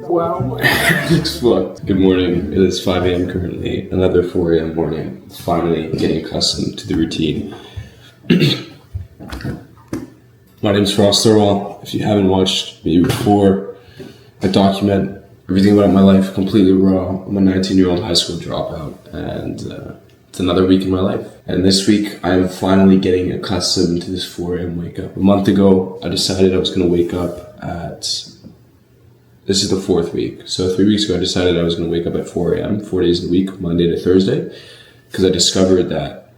Wow. Good morning. It is 5 a.m. currently. Another 4 a.m. morning. Finally getting accustomed to the routine. My name is Frost Thorwall. If you haven't watched me before, I document everything about my life completely raw. I'm a 19-year-old high school dropout, and it's another week in my life. And this week, I'm finally getting accustomed to this 4 a.m. wake up. A month ago, I decided I was going to wake up at... This is the fourth week. So 3 weeks ago, I decided I was going to wake up at 4 a.m., 4 days a week, Monday to Thursday, because I discovered that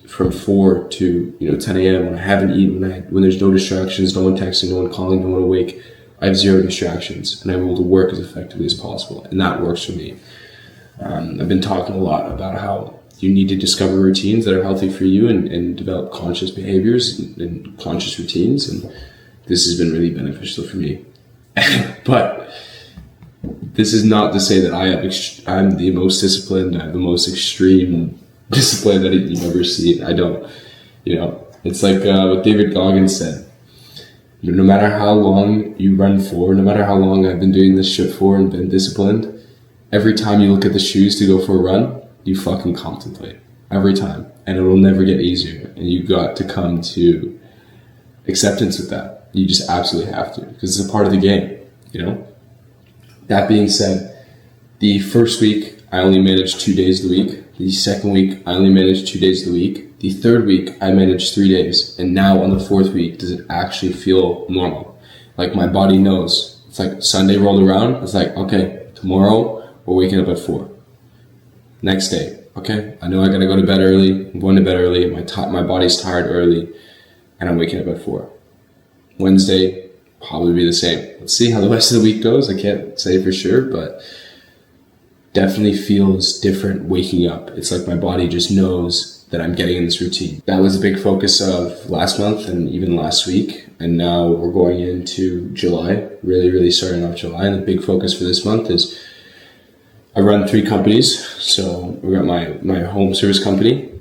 from 4 to 10 a.m. when I haven't eaten, when there's no distractions, no one texting, no one calling, no one awake, I have zero distractions, and I'm able to work as effectively as possible, and that works for me. I've been talking a lot about how you need to discover routines that are healthy for you and develop conscious behaviors and conscious routines, and this has been really beneficial for me. But this is not to say that I'm the most disciplined, I have the most extreme discipline that you've ever seen. I don't. It's like what David Goggins said. No matter how long you run for, no matter how long I've been doing this shit for and been disciplined, every time you look at the shoes to go for a run, you fucking contemplate. Every time. And it will never get easier. And you got to come to acceptance with that. You just absolutely have to, because it's a part of the game, That being said, the first week, I only managed 2 days of the week. The second week, I only managed 2 days of the week. The third week, I managed 3 days. And now on the fourth week, does it actually feel normal? Like my body knows. It's like Sunday rolled around. It's like, okay, tomorrow we're waking up at 4. Next day, okay, I know I gotta go to bed early. I'm going to bed early. My body's tired early, and I'm waking up at 4. Wednesday, probably be the same. Let's see how the rest of the week goes. I can't say for sure, but definitely feels different waking up. It's like my body just knows that I'm getting in this routine. That was a big focus of last month and even last week. And now we're going into July, really starting off July. And the big focus for this month is I run 3 companies. So we got my home service company,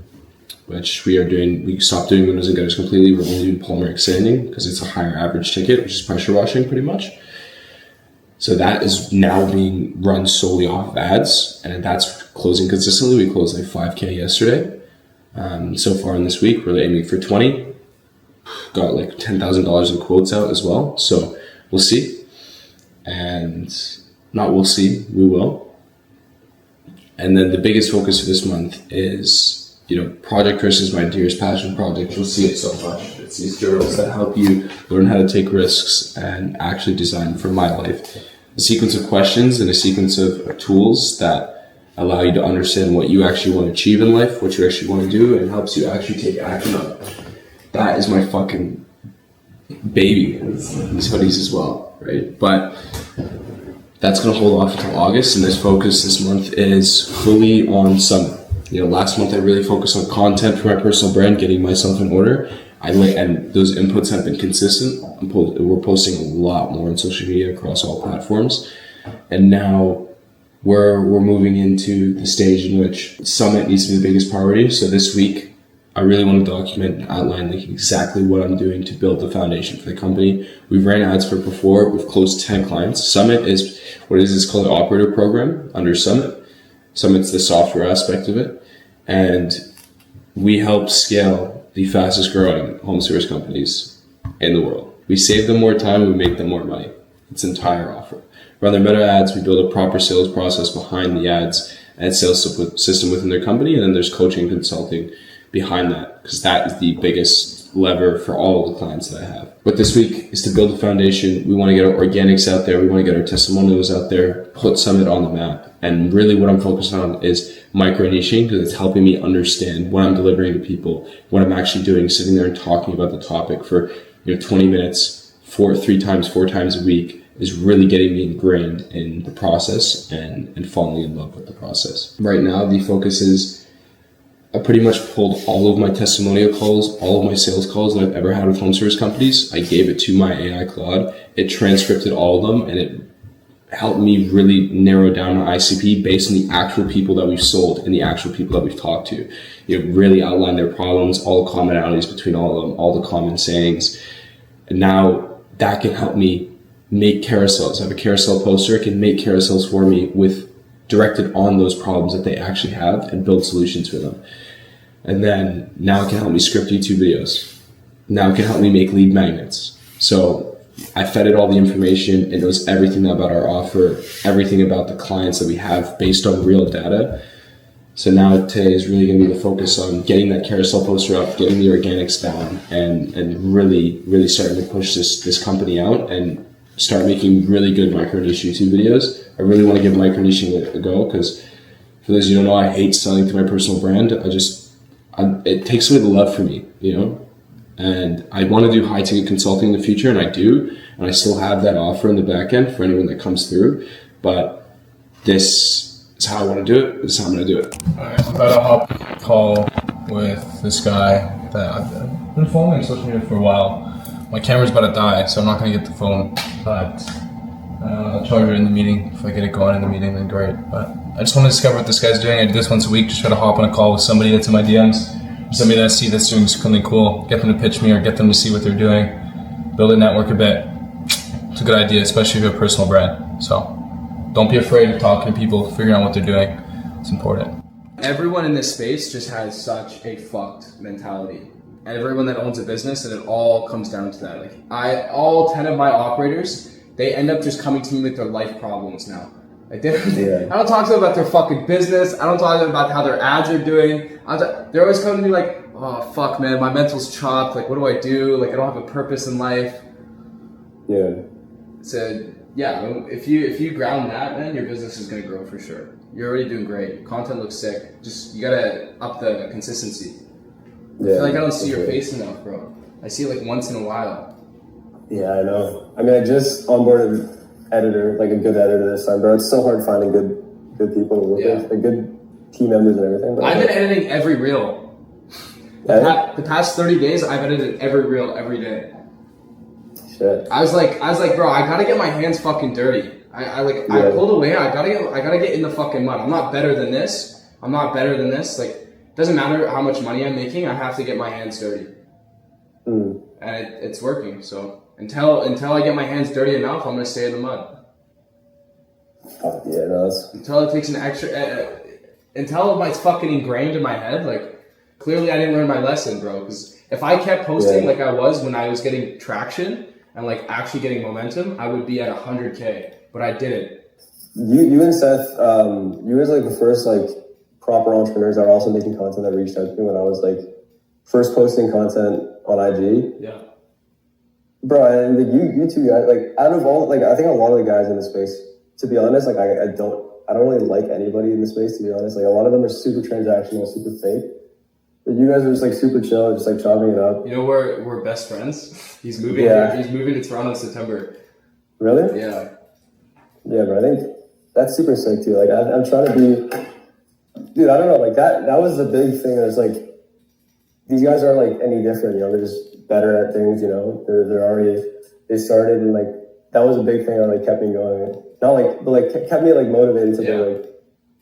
which we stopped doing windows and gutters completely. We're only doing polymeric sanding because it's a higher average ticket, which is pressure washing pretty much. So that is now being run solely off of ads, and that's closing consistently. We closed like 5K yesterday. So far in this week, we're aiming for 20. Got like $10,000 in quotes out as well. So we'll see. And not we'll see, we will. And then the biggest focus for this month is Project Risk is my dearest passion project. You'll see it so much. It's these journals that help you learn how to take risks and actually design for my life. A sequence of questions and a sequence of tools that allow you to understand what you actually want to achieve in life, what you actually want to do, and helps you actually take action on it. That is my fucking baby. These hoodies as well, right? But that's going to hold off until August, and this focus this month is fully on Summit. Last month I really focused on content for my personal brand, getting myself in order. And those inputs have been consistent. We're posting a lot more on social media across all platforms. And now we're moving into the stage in which Summit needs to be the biggest priority. So this week, I really want to document and outline exactly what I'm doing to build the foundation for the company. We've ran ads for it before. We've closed 10 clients. Summit is what it is. It's called an operator program under Summit. Summit's the software aspect of it. And we help scale the fastest growing home service companies in the world. We save them more time, we make them more money. It's an entire offer. Run their meta ads, we build a proper sales process behind the ads and sales system within their company, and then there's coaching and consulting behind that, because that is the biggest lever for all of the clients that I have. But this week is to build a foundation. We want to get our organics out there, we want to get our testimonials out there, put Summit on the map. And really what I'm focused on is micro niching, because it's helping me understand what I'm delivering to people, what I'm actually doing, sitting there and talking about the topic for 20 minutes, 4 times a week is really getting me ingrained in the process and falling in love with the process. Right now, the focus is I pretty much pulled all of my testimonial calls, all of my sales calls that I've ever had with home service companies. I gave it to my AI Claude. It transcripted all of them, and it helped me really narrow down my ICP based on the actual people that we've sold and the actual people that we've talked to. Really outline their problems, all the commonalities between all of them, all the common sayings. And now that can help me make carousels. I have a carousel poster. It can make carousels for me with directed on those problems that they actually have and build solutions for them. And then now it can help me script YouTube videos. Now it can help me make lead magnets. So I fed it all the information. It knows everything about our offer, everything about the clients that we have based on real data. So now today is really going to be the focus on getting that carousel poster up, getting the organics down, and really starting to push this company out and start making really good micro niche YouTube videos. I really want to give micro niching a go, because for those of you who don't know, I hate selling through my personal brand. It takes away the love for me, you know? And I want to do high ticket consulting in the future, and I do, and I still have that offer in the back end for anyone that comes through. But this is how I want to do it. This is how I'm going to do it. All right, I'm about to hop a call with this guy that I've been following on social media for a while. My camera's about to die, so I'm not going to get the phone, but I'll charge it in the meeting. If I get it going in the meeting, then great. But I just want to discover what this guy's doing. I do this once a week, just try to hop on a call with somebody that's in my DMs, or somebody that I see that's doing something cool, get them to pitch me or get them to see what they're doing, build a network a bit. It's a good idea, especially if you have a personal brand. So don't be afraid of talking to people, figuring out what they're doing. It's important. Everyone in this space just has such a fucked mentality. And everyone that owns a business, and it all comes down to that. Like all 10 of my operators, they end up just coming to me with their life problems now. Like I don't talk to them about their fucking business. I don't talk to them about how their ads are doing. They're always coming to me like, oh fuck man, my mental's chopped. Like what do I do? Like I don't have a purpose in life. Yeah. So yeah, if you ground that, man, your business is gonna grow for sure. You're already doing great. Your content looks sick. Just you gotta up the consistency. Yeah, I feel like I don't see your face enough, bro. I see it like once in a while. Yeah, I know. I mean, I just onboarded editor, like a good editor this time, bro. It's so hard finding good people to work with, like good team members and everything. But I've been editing every reel. The past 30 days, I've edited every reel every day. Shit. I was like, bro, I gotta get my hands fucking dirty. I pulled away. I gotta get in the fucking mud. I'm not better than this. Like, doesn't matter how much money I'm making. I have to get my hands dirty, and it's working. So until I get my hands dirty enough, I'm gonna stay in the mud. Yeah, no, until it takes an extra, until it's fucking ingrained in my head. Like clearly, I didn't learn my lesson, bro. Because if I kept posting like I was when I was getting traction and like actually getting momentum, I would be at 100K. But I didn't. You and Seth, you guys like the first like proper entrepreneurs that are also making content that reached out to me when I was like first posting content on IG. Yeah. Bro, and like, you two guys, like out of all, like I think a lot of the guys in the space, to be honest, like I don't really like anybody in the space, to be honest. Like a lot of them are super transactional, super fake. But you guys are just like super chill, just like chopping it up. You know, we're best friends. He's moving here. He's moving to Toronto in September. Really? Yeah. Yeah, bro, I think that's super sick too. Like I'm trying to be, dude, I don't know, like that was the big thing. It's like, these guys aren't like any different, you know, they're just better at things, you know, they started, and like, that was a big thing that like kept me going. Not like, but like kept me like motivated to like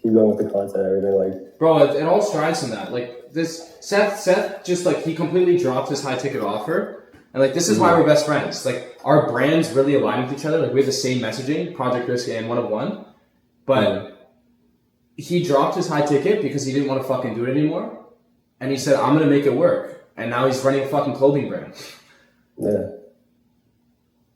keep going with the content and everything. Like, bro, it all strides from that. Like this, Seth just like, he completely dropped his high ticket offer. And like, this is why we're best friends. Like our brands really align with each other. Like we have the same messaging, Project Risk and One of One, but he dropped his high ticket because he didn't want to fucking do it anymore. And he said, I'm going to make it work. And now he's running a fucking clothing brand. Yeah.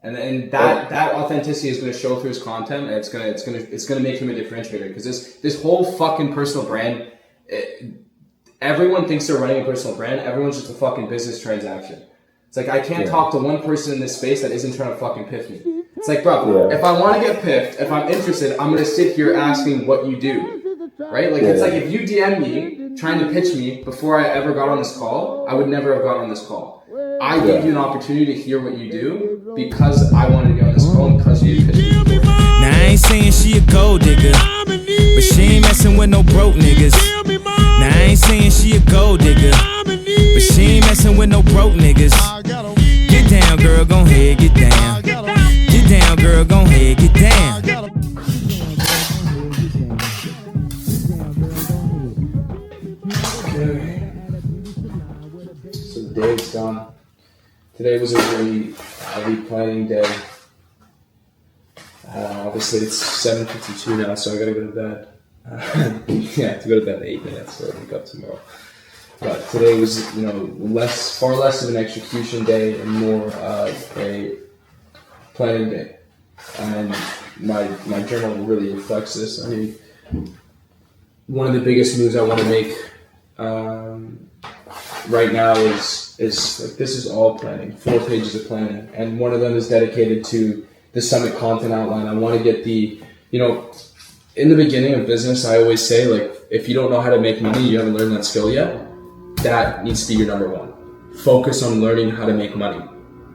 And that authenticity is going to show through his content, and it's going to make him a differentiator. Because this whole fucking personal brand, everyone thinks they're running a personal brand. Everyone's just a fucking business transaction. It's like, I can't talk to one person in this space that isn't trying to fucking piff me. It's like, bro, if I want to get piffed, if I'm interested, I'm going to sit here asking what you do. Right? Like, it's like if you DM me trying to pitch me before I ever got on this call, I would never have got on this call. I gave you an opportunity to hear what you do because I wanted to get on this call and because you pitched me. Now I ain't saying she a gold digger, but she ain't messing with no broke niggas. Now I ain't saying she a gold digger, but she ain't messing with no broke niggas. Get down, girl, gon' head, get down. Get down, girl, gon' head, get down. So the day's done. Today was a really heavy planning day. Obviously, it's 7:52 now, so I gotta go to bed. Yeah, I have to go to bed in 8 minutes, so I'll wake up tomorrow. But today was, far less of an execution day and more of a planning day. And my journal really reflects this. I mean, one of the biggest moves I want to make right now is like, this is all planning, 4 pages of planning, and one of them is dedicated to the summit content outline. I want to get in the beginning of business, I always say, like, if you don't know how to make money, you haven't learned that skill yet. That needs to be your number one. Focus on learning how to make money.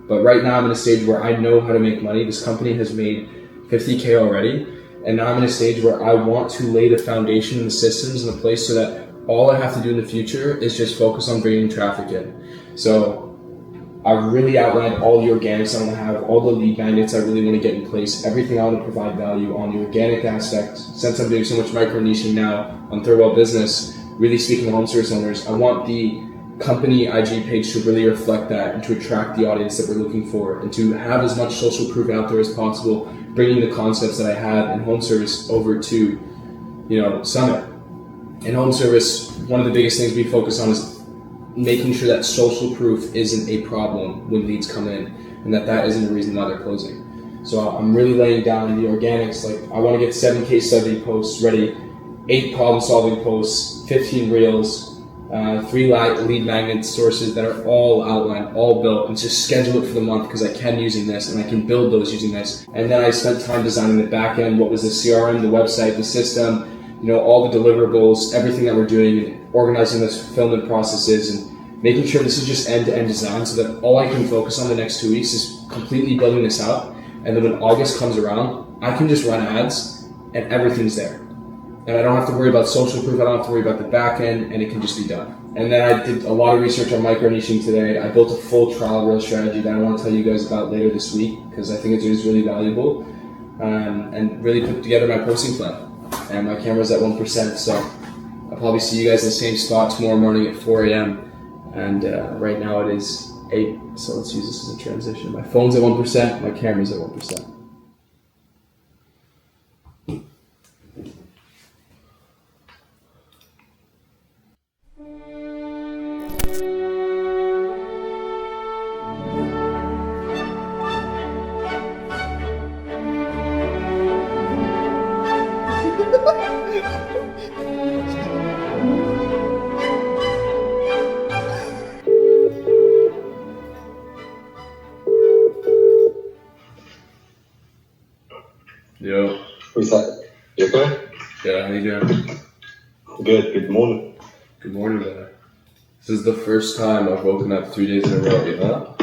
But right now I'm in a stage where I know how to make money. This company has made $50K already, and now I'm in a stage where I want to lay the foundation and the systems in the place so that all I have to do in the future is just focus on bringing traffic in. So I've really outlined all the organics I want to have, all the lead magnets I really want to get in place, everything I want to provide value on the organic aspect. Since I'm doing so much micro niching now on Third World Business, really speaking to home service owners, I want the company IG page to really reflect that and to attract the audience that we're looking for, and to have as much social proof out there as possible, bringing the concepts that I have in home service over to, Summit. In home service, one of the biggest things we focus on is making sure that social proof isn't a problem when leads come in, and that isn't a reason why they're closing. So I'm really laying down the organics. Like, I want to get 7 case study posts ready, 8 problem solving posts, 15 reels, 3 lead magnet sources that are all outlined, all built, and just schedule it for the month because I can using this, and I can build those using this. And then I spent time designing the back end, what was the CRM, the website, the system, all the deliverables, everything that we're doing, and organizing those fulfillment processes, and making sure this is just end-to-end design so that all I can focus on the next 2 weeks is completely building this out. And then when August comes around, I can just run ads and everything's there. And I don't have to worry about social proof, I don't have to worry about the back end, and it can just be done. And then I did a lot of research on micro niching today. I built a full trial reel strategy that I want to tell you guys about later this week because I think it is really valuable, and really put together my posting plan. And my camera's at 1%, so I'll probably see you guys in the same spot tomorrow morning at 4 a.m. And right now it is 8, so let's use this as a transition. My phone's at 1%, my camera's at 1%. Yo. Who's that? You okay? Yeah, how you doing? Good. Good morning. Good morning, man. This is the first time I've woken up 3 days in a row, you know?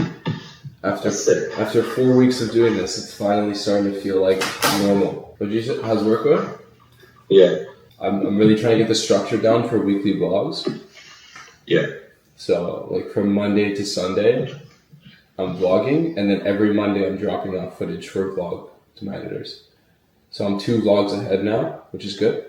After 4 weeks of doing this, it's finally starting to feel like normal. What did you say? How's work going? Yeah. I'm really trying to get the structure down for weekly vlogs. Yeah. So, like, from Monday to Sunday, I'm vlogging, and then every Monday I'm dropping off footage for a vlog to my editors. So I'm 2 vlogs ahead now, which is good.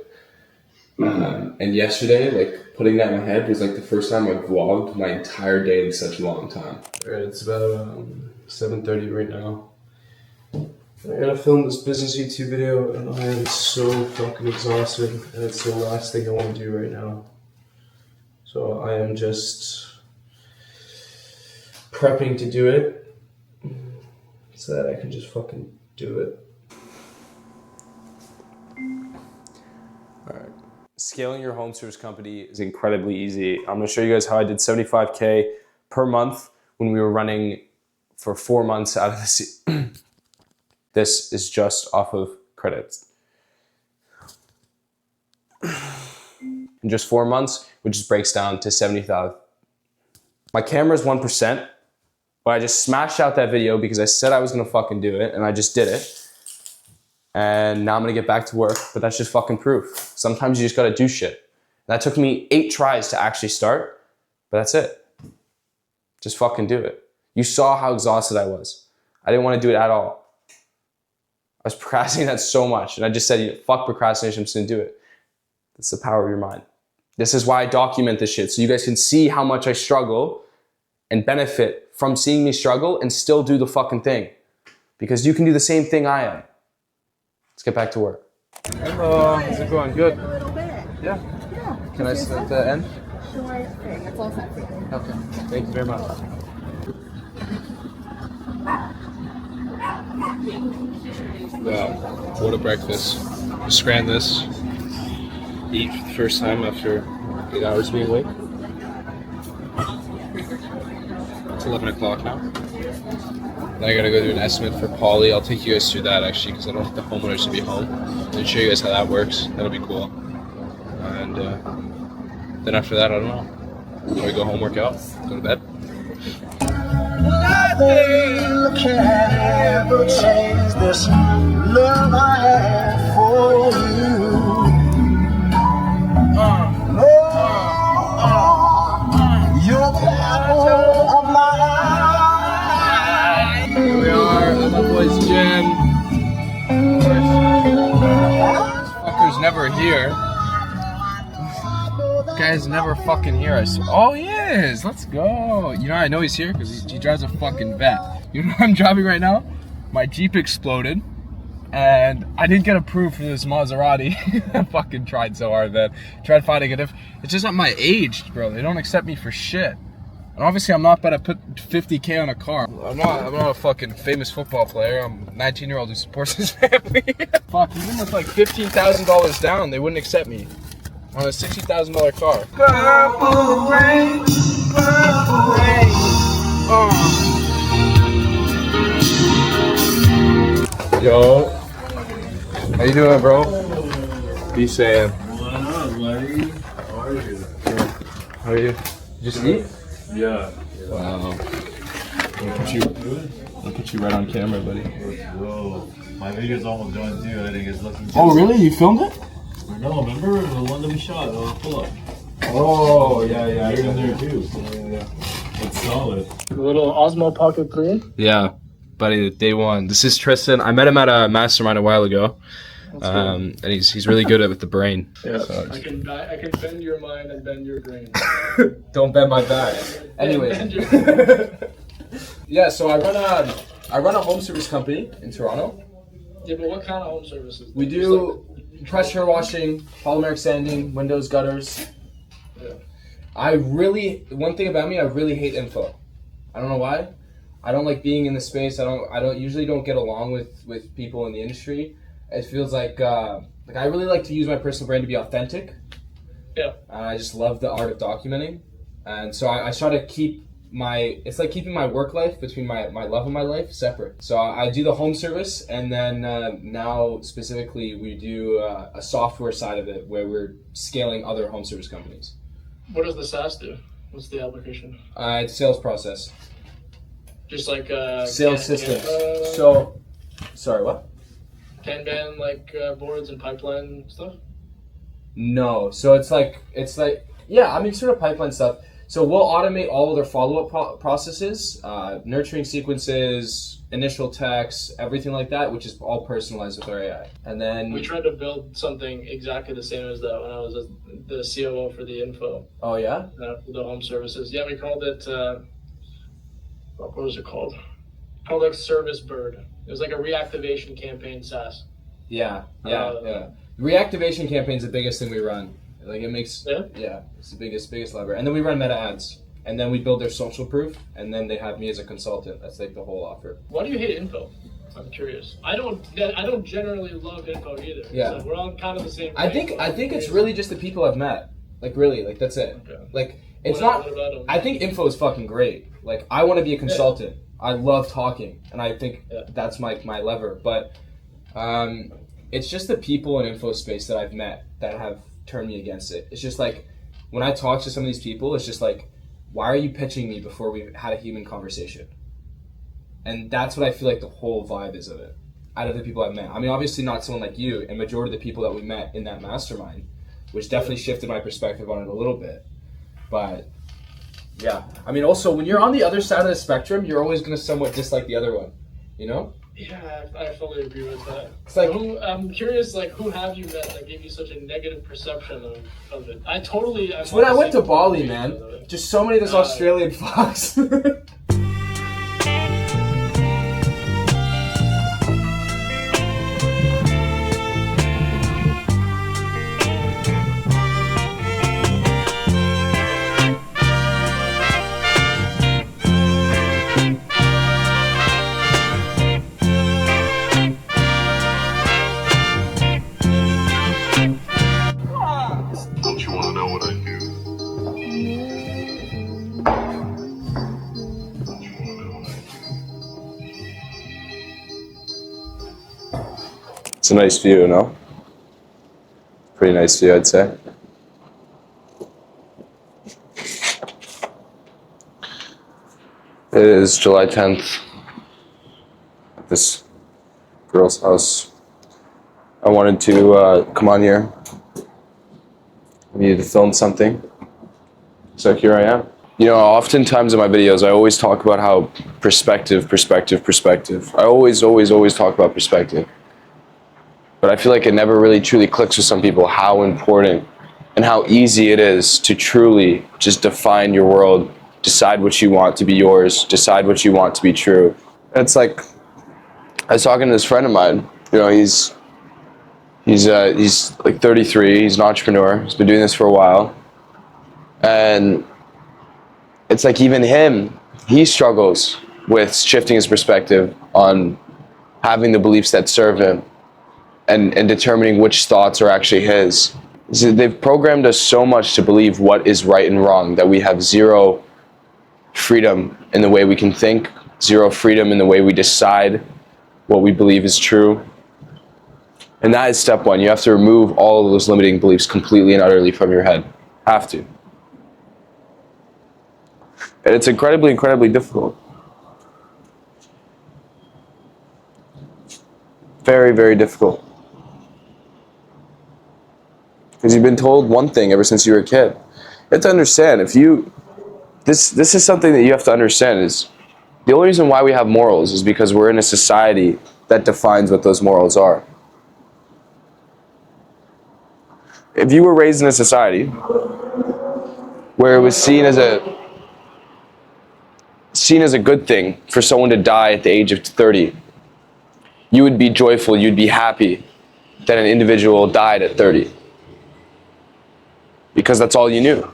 And yesterday, like, putting that in my head was like the first time I vlogged my entire day in such a long time. Alright, it's about 7:30 right now. I gotta film this business YouTube video, and I am so fucking exhausted, and it's the last thing I want to do right now. So I am just prepping to do it so that I can just fucking do it. Alright. Scaling your home service company is incredibly easy. I'm going to show you guys how I did 75K per month when we were running for 4 months out of the season. This is just off of credits. In just 4 months, which just breaks down to 70,000. My camera's 1%, but I just smashed out that video because I said I was going to fucking do it, and I just did it. And now I'm gonna get back to work, but that's just fucking proof. Sometimes you just gotta do shit. That took me 8 tries to actually start, but that's it. Just fucking do it. You saw how exhausted I was. I didn't wanna do it at all. I was procrastinating that so much, and I just said, fuck procrastination, I'm just gonna do it. That's the power of your mind. This is why I document this shit, so you guys can see how much I struggle and benefit from seeing me struggle and still do the fucking thing. Because you can do the same thing I am. Let's get back to work. Hello, how's it going? Good. A little bit. Yeah. Yeah. Can I sit at the end? Sure. Okay, that's all set for you. Okay. Thank you very much. Water breakfast. Just ran this. Eat for the first time after 8 hours being awake. It's 11 o'clock now. Then I gotta go do an estimate for Polly. I'll take you guys through that actually because I don't want the homeowners to be home. And show you guys how that works. That'll be cool. And then after that, I don't know. Probably go home, work out, go to bed. Nothing can ever change this love I have for you. You're the apple of my eye. Here we are at my boy's gym. This fucker's never here. This guy's never fucking here. Oh, he is. Let's go. You know, I know he's here because he drives a fucking vet. You know what I'm driving right now? My Jeep exploded. And I didn't get approved for this Maserati. I fucking tried so hard, man. Tried finding it. It's just at my age, bro. They don't accept me for shit. And obviously, I'm not about to put 50K on a car. I'm not a fucking famous football player. I'm a 19-year-old who supports his family. Fuck, even with like $15,000 down, they wouldn't accept me on a $60,000 car. Purple rain, purple rain. Yo, how you doing, bro? Be saying. What up, buddy? How are you? How are you? Just eat? Yeah. Wow. I'm gonna put you right on camera, buddy. Let's go. My video's almost done too. I think it's looking good. Oh, really? You filmed it? No, remember the one that we shot? The pull up. Oh, yeah. You're in there too. Yeah. It's solid. A little Osmo Pocket 3. Yeah, buddy, day one. This is Tristan. I met him at a mastermind a while ago. And he's really good with the brain. Yeah. So I can bend your mind and bend your brain. Don't bend my back. Anyway. Yeah, so I run a home service company in Toronto. Yeah, but what kind of home services? We do pressure washing, polymeric sanding, windows, gutters. Yeah. One thing about me, I really hate info. I don't know why. I don't like being in the space. I usually don't get along with people in the industry. It feels like I really like to use my personal brand to be authentic. Yeah. I just love the art of documenting. And so I try to keep it's like keeping my work life between my love of my life separate. So I do the home service, and then now specifically we do a software side of it where we're scaling other home service companies. What does the SaaS do? What's the application? It's sales process. Just like Sales systems. So, sorry, what? Kanban boards and pipeline stuff? No. So it's like yeah, I mean sort of pipeline stuff. So we'll automate all of their follow-up processes, nurturing sequences, initial texts, everything like that, which is all personalized with our AI. And then We tried to build something exactly the same as that when I was the COO for the info. Oh yeah? For the home services. Yeah, we called it, what was it called? Called like Service Bird. It was like a reactivation campaign SaaS. Yeah. Reactivation campaign's the biggest thing we run. Like it makes it's the biggest lever. And then we run meta ads. And then we build their social proof, and then they have me as a consultant. That's like the whole offer. Why do you hate info? I'm curious. I don't generally love info either. Yeah. So we're on kind of the same I think it's really just the people I've met. Like really, like that's it. Okay. Like it's What not about 'em? I think info is fucking great. Like I want to be a consultant. I love talking, and I think that's my lever. But it's just the people in info space that I've met that have turned me against it. It's just like when I talk to some of these people, it's just like, why are you pitching me before we've had a human conversation? And that's what I feel like the whole vibe is of it. Out of the people I've met. I mean, obviously not someone like you, and majority of the people that we met in that mastermind, which definitely shifted my perspective on it a little bit. But yeah, I mean, also when you're on the other side of the spectrum, you're always going to somewhat dislike the other one, you know? Yeah, I fully agree with that. It's like, I'm curious, who have you met that gave you such a negative perception of it? so when I went to Bali, man, just so many of this Australian fucks. It's a nice view, no? Pretty nice view, I'd say. It is July 10th. At this girl's house. I wanted to come on here. I needed to film something. So here I am. You know, oftentimes in my videos, I always talk about how perspective. I always talk about perspective. But I feel like it never really truly clicks with some people how important and how easy it is to truly just define your world, decide what you want to be yours, decide what you want to be true. It's like, I was talking to this friend of mine, you know, he's like 33, he's an entrepreneur, he's been doing this for a while. And it's like even him, he struggles with shifting his perspective on having the beliefs that serve him and determining which thoughts are actually his. So they've programmed us so much to believe what is right and wrong that we have zero freedom in the way we can think, zero freedom in the way we decide what we believe is true. And that is step one. You have to remove all of those limiting beliefs completely and utterly from your head. Have to. And it's incredibly, incredibly difficult. Very, very difficult. Because you've been told one thing ever since you were a kid. You have to understand, this is something that you have to understand, is the only reason why we have morals is because we're in a society that defines what those morals are. If you were raised in a society where it was seen as a good thing for someone to die at the age of 30, you would be joyful, you'd be happy that an individual died at 30. Because that's all you knew.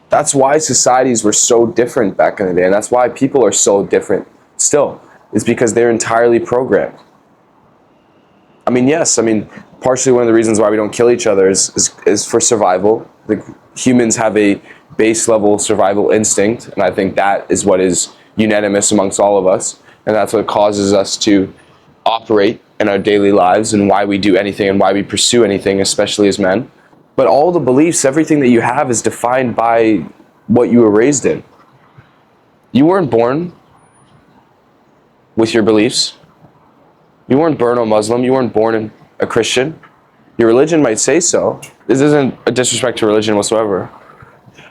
That's why societies were so different back in the day, and that's why people are so different still. It's because they're entirely programmed. I mean, yes, partially one of the reasons why we don't kill each other is for survival. Like, humans have a base level survival instinct, and I think that is what is unanimous amongst all of us, and that's what causes us to operate in our daily lives and why we do anything and why we pursue anything, especially as men. But all the beliefs, everything that you have is defined by what you were raised in. You weren't born with your beliefs. You weren't born a Muslim. You weren't born a Christian. Your religion might say so. This isn't a disrespect to religion whatsoever.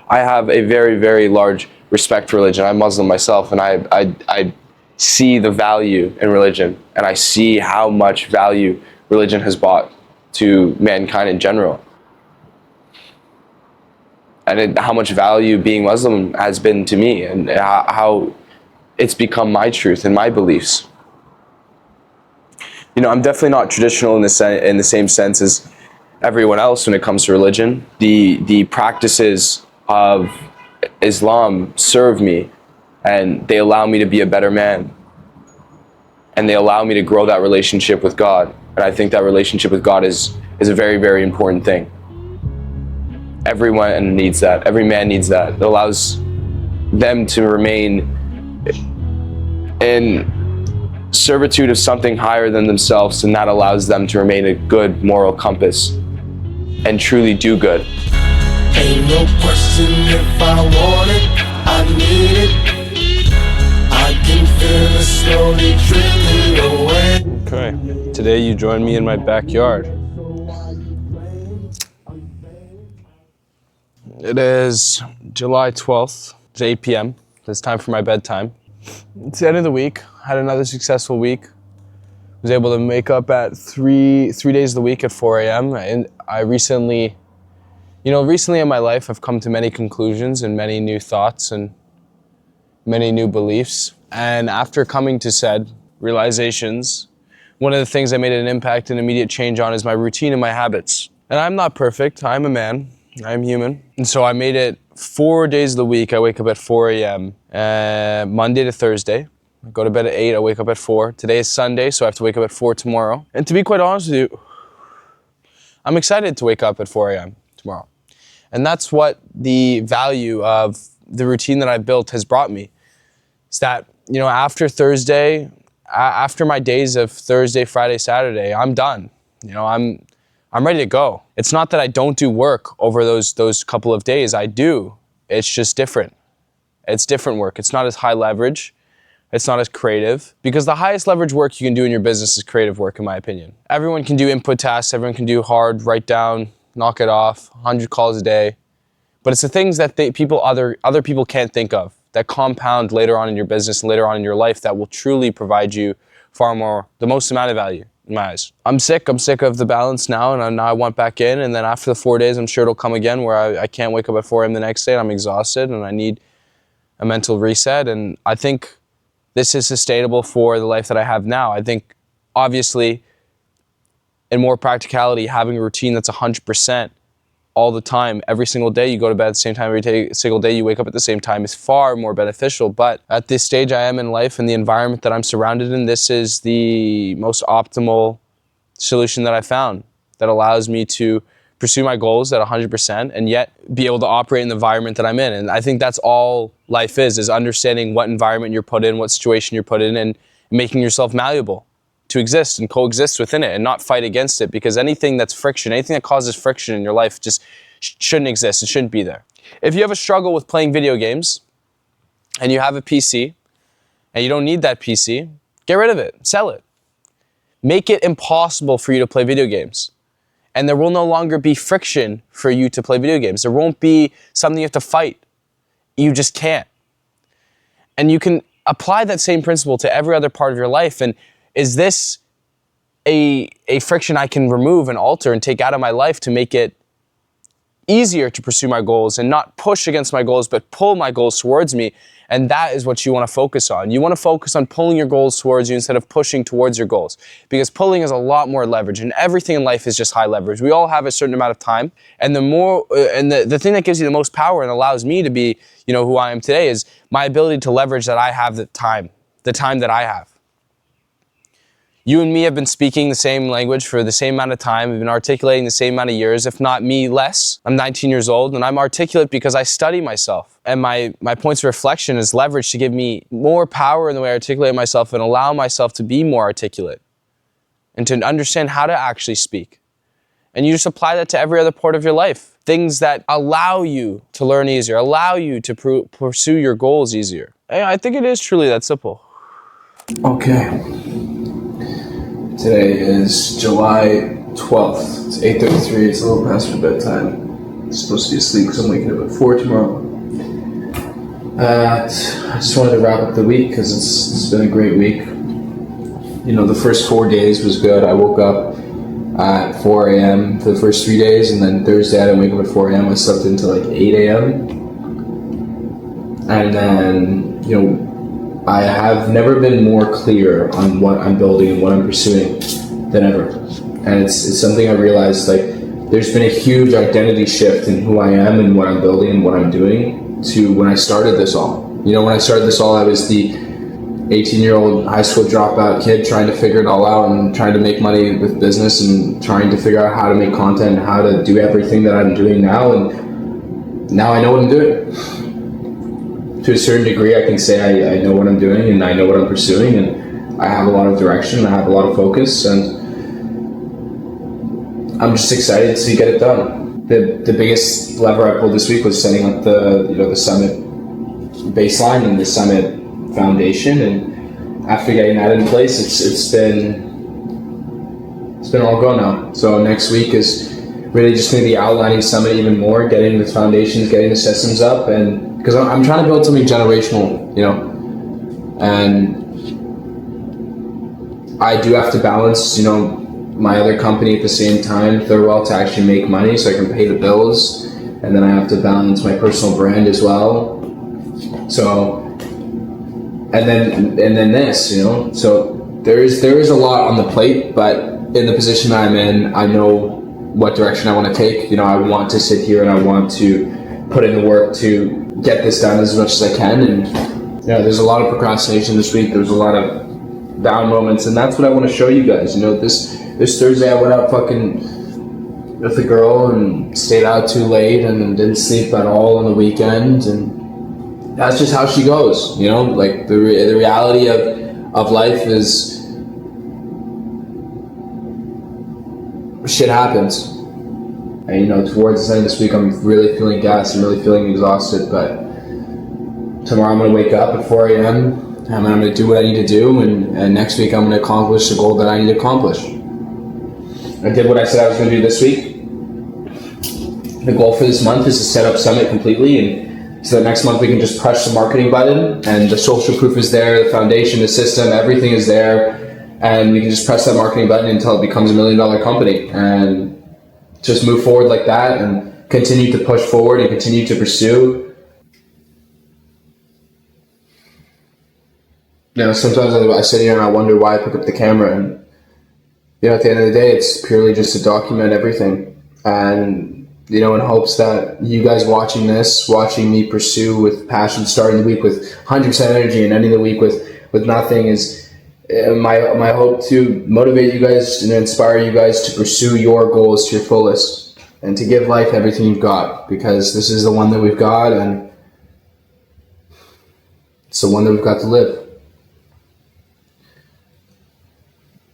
I have a very, very large respect for religion. I'm Muslim myself, and I see the value in religion, and I see how much value religion has brought to mankind in general. And how much value being Muslim has been to me, and how it's become my truth and my beliefs. You know, I'm definitely not traditional in the same sense as everyone else when it comes to religion. The practices of Islam serve me, and they allow me to be a better man. And they allow me to grow that relationship with God. And I think that relationship with God is a very, very important thing. Everyone needs that. Every man needs that. It allows them to remain in servitude of something higher than themselves, and that allows them to remain a good moral compass and truly do good. Ain't no question if I want it, I need it. I can feel it slowly drifting away. Okay, today you join me in my backyard. It is July 12th, it's 8 p.m. It's time for my bedtime. It's the end of the week. Had another successful week. Was able to make up at three days of the week at 4 a.m. And I recently in my life, I've come to many conclusions and many new thoughts and many new beliefs. And after coming to said realizations, one of the things I made an impact and immediate change on is my routine and my habits. And I'm not perfect. I'm a man. I'm human. And so I made it 4 days of the week. I wake up at 4 a.m. Monday to Thursday. I go to bed at 8. I wake up at 4. Today is Sunday, so I have to wake up at 4 tomorrow. And to be quite honest with you, I'm excited to wake up at 4 a.m. tomorrow. And that's what the value of the routine that I built has brought me. Is that, after Thursday, after my days of Thursday, Friday, Saturday, I'm done. You know, I'm ready to go. It's not that I don't do work over those couple of days. I do. It's just different. It's different work. It's not as high leverage. It's not as creative, because the highest leverage work you can do in your business is creative work, in my opinion. Everyone can do input tasks. Everyone can do hard, write down, knock it off, 100 calls a day. But it's the things that other people can't think of that compound later on in your business and later on in your life that will truly provide you the most amount of value in my eyes. I'm sick of the balance now, and now I want back in, and then after the 4 days, I'm sure it'll come again where I can't wake up at 4 a.m. the next day and I'm exhausted and I need a mental reset. And I think this is sustainable for the life that I have now. I think, obviously, in more practicality, having a routine that's 100% all the time, every single day, you go to bed at the same time, every single day you wake up at the same time, is far more beneficial. But at this stage I am in life and the environment that I'm surrounded in, this is the most optimal solution that I found that allows me to pursue my goals at 100% and yet be able to operate in the environment that I'm in. And I think that's all life is understanding what environment you're put in, what situation you're put in, and making yourself malleable to exist and coexist within it and not fight against it, because anything that's friction, anything that causes friction in your life just shouldn't exist. It shouldn't be there. If you have a struggle with playing video games and you have a PC and you don't need that PC, get rid of it, sell it. Make it impossible for you to play video games. And there will no longer be friction for you to play video games. There won't be something you have to fight. You just can't. And you can apply that same principle to every other part of your life. And is this a friction I can remove and alter and take out of my life to make it easier to pursue my goals and not push against my goals, but pull my goals towards me? And that is what you want to focus on. You want to focus on pulling your goals towards you instead of pushing towards your goals, because pulling is a lot more leverage, and everything in life is just high leverage. We all have a certain amount of time, and the thing that gives you the most power and allows me to be, who I am today is my ability to leverage that I have the time that I have. You and me have been speaking the same language for the same amount of time. We've been articulating the same amount of years, if not me less. I'm 19 years old and I'm articulate because I study myself. And my points of reflection is leverage to give me more power in the way I articulate myself and allow myself to be more articulate and to understand how to actually speak. And you just apply that to every other part of your life. Things that allow you to learn easier, allow you to pursue your goals easier. I think it is truly that simple. Okay. Today is July 12th. It's 8:33. It's a little past my bedtime. I'm supposed to be asleep because I'm waking up at 4 tomorrow. I just wanted to wrap up the week because it's been a great week. The first 4 days was good. I woke up at 4 a.m. for the first 3 days, and then Thursday I didn't wake up at 4 a.m. I slept until like 8 a.m. And then, I have never been more clear on what I'm building and what I'm pursuing than ever. And it's something I realized, there's been a huge identity shift in who I am and what I'm building and what I'm doing to when I started this all. When I started this all, I was the 18-year-old high school dropout kid trying to figure it all out and trying to make money with business and trying to figure out how to make content and how to do everything that I'm doing now. And now I know what I'm doing. To a certain degree, I can say I know what I'm doing and I know what I'm pursuing, and I have a lot of direction, I have a lot of focus, and I'm just excited to get it done. The biggest lever I pulled this week was setting up the Summit baseline and the Summit foundation, and after getting that in place, it's been all go now. So next week is really just going to be outlining Summit even more, getting the foundations, getting the systems up, and because I'm trying to build something generational, and I do have to balance, my other company at the same time, Thurwell, to actually make money so I can pay the bills, and then I have to balance my personal brand as well. So, and then this, so there is a lot on the plate, but in the position I'm in, I know what direction I want to take. I want to sit here and I want to put in the work to get this done as much as I can. And there's a lot of procrastination this week. There's a lot of down moments, and that's what I want to show you guys. This Thursday I went out fucking with a girl and stayed out too late and didn't sleep at all on the weekend, and that's just how she goes. The reality of of life is shit happens. And, you know, towards the end of this week, I'm really feeling gassed. I'm really feeling exhausted. But tomorrow I'm going to wake up at 4 a.m. and I'm going to do what I need to do. And next week I'm going to accomplish the goal that I need to accomplish. I did what I said I was going to do this week. The goal for this month is to set up Summit completely, and so that next month we can just press the marketing button, and the social proof is there, the foundation, the system, everything is there, and we can just press that marketing button until it becomes $1 million company, and just move forward like that, and continue to push forward and continue to pursue. You know, sometimes I sit here and I wonder why I pick up the camera, and you know, at the end of the day, it's purely just to document everything, and you know, in hopes that you guys watching this, watching me pursue with passion, starting the week with 100% energy and ending the week with nothing, is my hope to motivate you guys and inspire you guys to pursue your goals to your fullest and to give life everything you've got, because this is the one that we've got, and it's the one that we've got to live.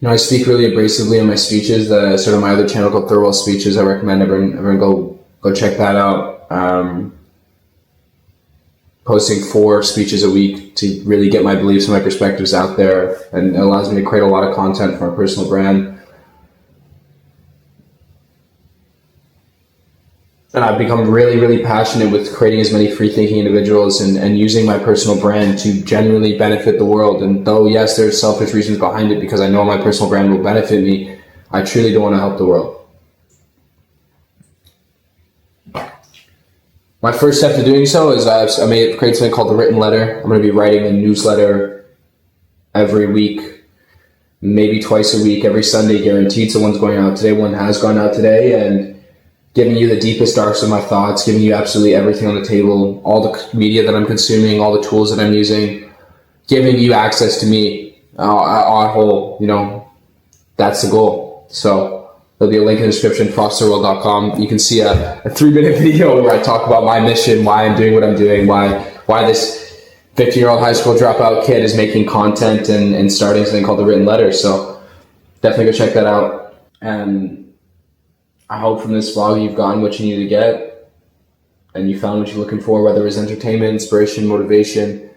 You know, I speak really abrasively in my speeches. Sort of my other channel called Thirlwell Speeches. I recommend everyone go check that out. Posting 4 speeches a week to really get my beliefs and my perspectives out there, and it allows me to create a lot of content for my personal brand. And I've become really, really passionate with creating as many free-thinking individuals and using my personal brand to genuinely benefit the world. And though, yes, there's selfish reasons behind it, because I know my personal brand will benefit me, I truly do want to help the world. My first step to doing so is I created something called the written letter. I'm going to be writing a newsletter every week, maybe twice a week, every Sunday, guaranteed. So one's going out today, one has gone out today, and giving you the deepest, darkest of my thoughts, giving you absolutely everything on the table, all the media that I'm consuming, all the tools that I'm using, giving you access to me on whole, you know, that's the goal. So there'll be a link in the description, frostthirlwell.com. You can see a 3-minute video where I talk about my mission, why I'm doing what I'm doing, why this 15-year-old high school dropout kid is making content and starting something called the written letter. So definitely go check that out. And I hope from this vlog you've gotten what you need to get, and you found what you're looking for, whether it's entertainment, inspiration, motivation.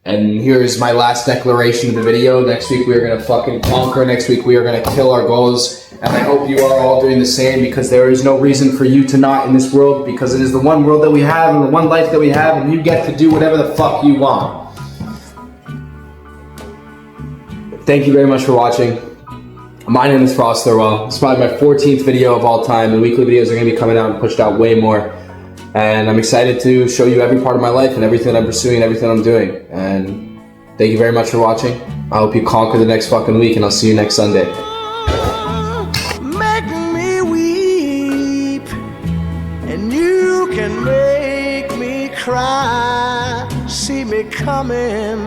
And here's my last declaration of the video. Next week we are going to fucking conquer. Next week we are going to kill our goals. And I hope you are all doing the same, because there is no reason for you to not in this world, because it is the one world that we have and the one life that we have, and you get to do whatever the fuck you want. Thank you very much for watching. My name is Frost Thirlwell. It's probably my 14th video of all time. The weekly videos are going to be coming out and pushed out way more. And I'm excited to show you every part of my life and everything I'm pursuing and everything I'm doing. And thank you very much for watching. I hope you conquer the next fucking week, and I'll see you next Sunday. Make me weep, and you can make me cry. See me coming.